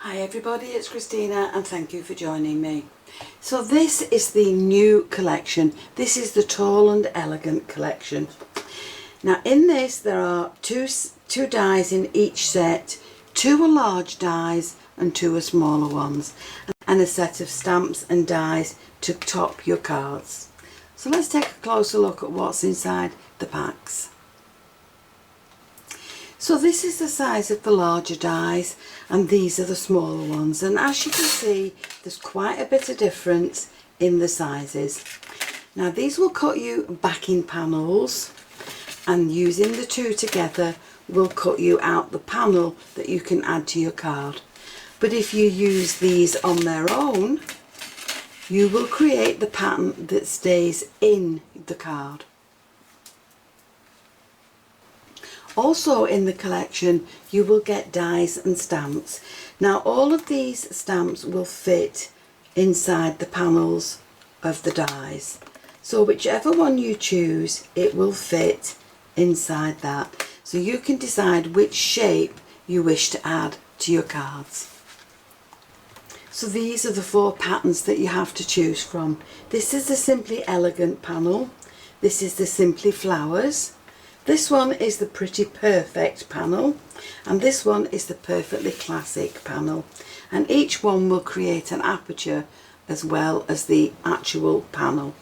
Hi everybody, it's Christina and thank you for joining me. So this is the new collection. This is the Tall and Elegant collection. Now in this there are two dies in each set. Two are large dies and two are smaller ones. And a set of stamps and dies to top your cards. So let's take a closer look at what's inside the packs. So this is the size of the larger dies and these are the smaller ones, and as you can see there's quite a bit of difference in the sizes. Now these will cut you backing panels, and using the two together will cut you out the panel that you can add to your card. But if you use these on their own, you will create the pattern that stays in the card. Also in the collection you will get dies and stamps. Now all of these stamps will fit inside the panels of the dies. So whichever one you choose, it will fit inside that. So you can decide which shape you wish to add to your cards. So these are the four patterns that you have to choose from. This is the Simply Elegant panel. This is the Simply Flowers. This one is the Pretty Perfect panel, and this one is the Perfectly Classic panel, and each one will create an aperture as well as the actual panel.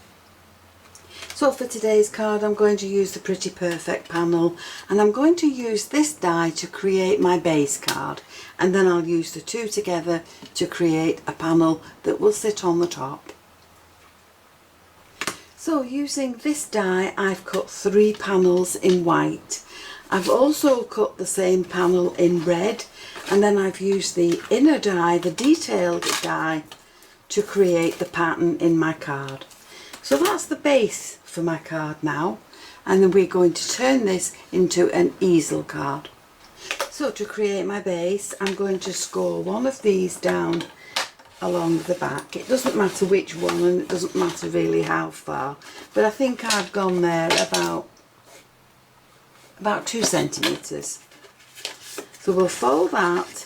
So for today's card I'm going to use the Pretty Perfect panel, and I'm going to use this die to create my base card, and then I'll use the two together to create a panel that will sit on the top. So using this die I've cut 3 panels in white. I've also cut the same panel in red, and then I've used the inner die, the detailed die, to create the pattern in my card. So that's the base for my card now, and then we're going to turn this into an easel card. So to create my base I'm going to score one of these down along the back. It doesn't matter which one, and it doesn't matter really how far, but I think I've gone there about 2 centimetres. So we'll fold that,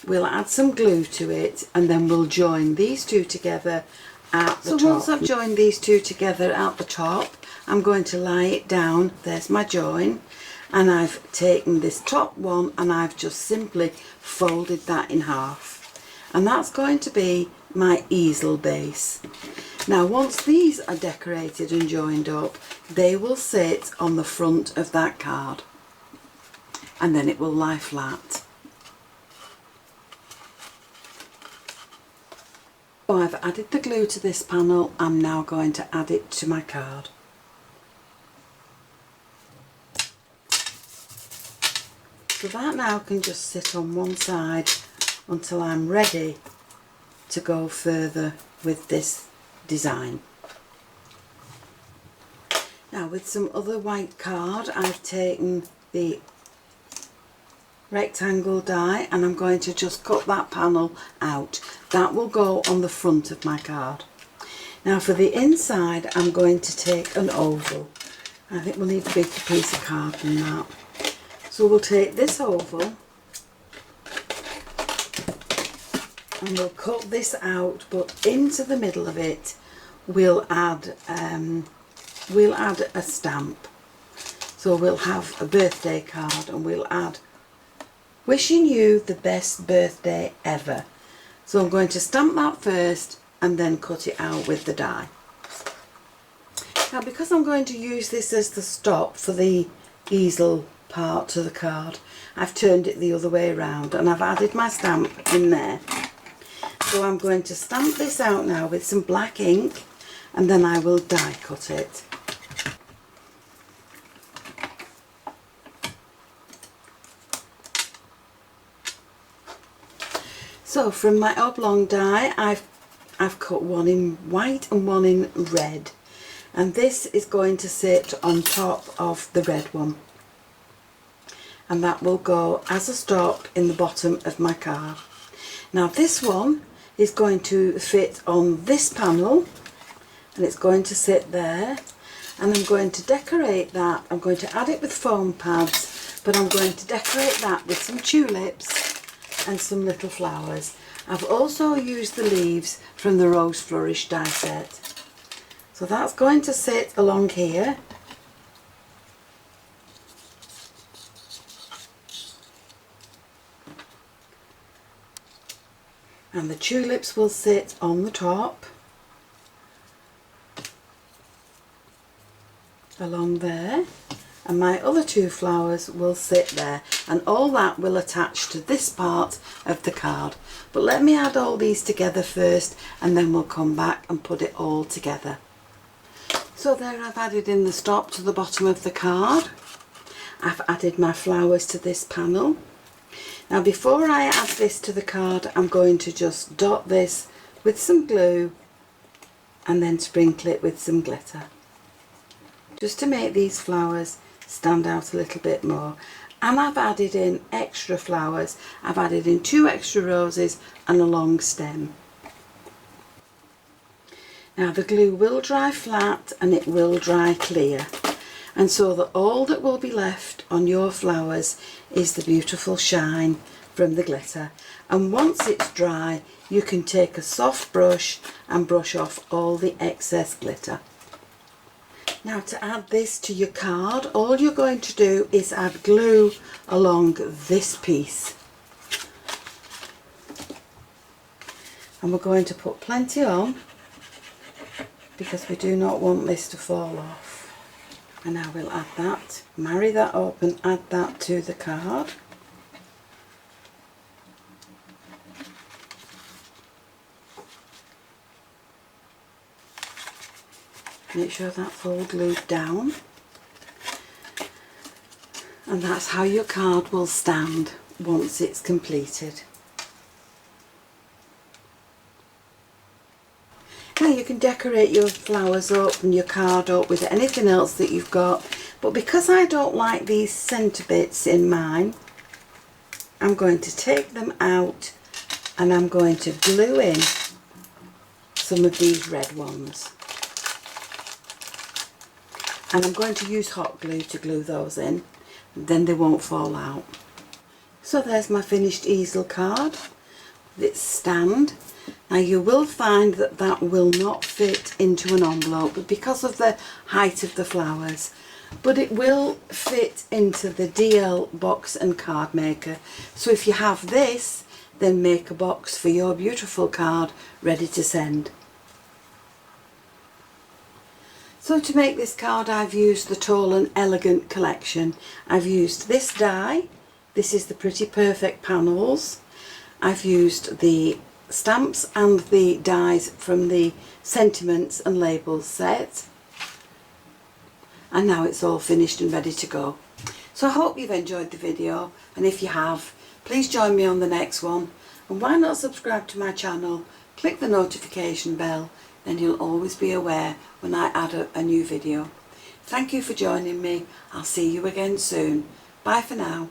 we'll add some glue to it, and then we'll join these two together at the top. So once I've joined these two together at the top, I'm going to lie it down. There's my join, and I've taken this top one and I've just simply folded that in half. And that's going to be my easel base. Now once these are decorated and joined up, they will sit on the front of that card, and then it will lie flat. So I've added the glue to this panel. I'm now going to add it to my card. So that now can just sit on one side until I'm ready to go further with this design. Now with some other white card I've taken the rectangle die and I'm going to just cut that panel out. That will go on the front of my card. Now for the inside I'm going to take an oval. I think we'll need a bigger piece of card than that. So we'll take this oval and we'll cut this out, but into the middle of it we'll add a stamp. So we'll have a birthday card and we'll add wishing you the best birthday ever. So I'm going to stamp that first and then cut it out with the die. Now because I'm going to use this as the stop for the easel part to the card, I've turned it the other way around and I've added my stamp in there. So I'm going to stamp this out now with some black ink, and then I will die cut it. So from my oblong die I've cut one in white and one in red, and this is going to sit on top of the red one, and that will go as a stop in the bottom of my card. Now this one is going to fit on this panel and it's going to sit there, and I'm going to decorate that. I'm going to add it with foam pads, but I'm going to decorate that with some tulips and some little flowers. I've also used the leaves from the Rose Flourish die set. So that's going to sit along here. And the tulips will sit on the top, along there, and my other two flowers will sit there, and all that will attach to this part of the card. But let me add all these together first, and then we'll come back and put it all together. So there I've added in the stop to the bottom of the card. I've added my flowers to this panel. Now before I add this to the card, I'm going to just dot this with some glue and then sprinkle it with some glitter, just to make these flowers stand out a little bit more. And I've added in extra flowers. I've added in 2 extra roses and a long stem. Now the glue will dry flat and it will dry clear, and so that all that will be left on your flowers is the beautiful shine from the glitter. And once it's dry, you can take a soft brush and brush off all the excess glitter. Now to add this to your card, all you're going to do is add glue along this piece. And we're going to put plenty on, because we do not want this to fall off. And now we'll add that, marry that up and add that to the card. Make sure that's all glued down. And that's how your card will stand once it's completed. Now you can decorate your flowers up and your card up with anything else that you've got, but because I don't like these centre bits in mine, I'm going to take them out and I'm going to glue in some of these red ones. And I'm going to use hot glue to glue those in, then they won't fall out. So there's my finished easel card with its stand. Now you will find that that will not fit into an envelope because of the height of the flowers, but it will fit into the DL box and card maker. So if you have this, then make a box for your beautiful card ready to send. So to make this card, I've used the Tall and Elegant collection. I've used this die. This is the Pretty Perfect panels. I've used the stamps and the dies from the Sentiments and Labels set. And now it's all finished and ready to go. So I hope you've enjoyed the video, and if you have, please join me on the next one. And why not subscribe to my channel, click the notification bell, then you'll always be aware when I add a new video. Thank you for joining me. I'll see you again soon. Bye for now.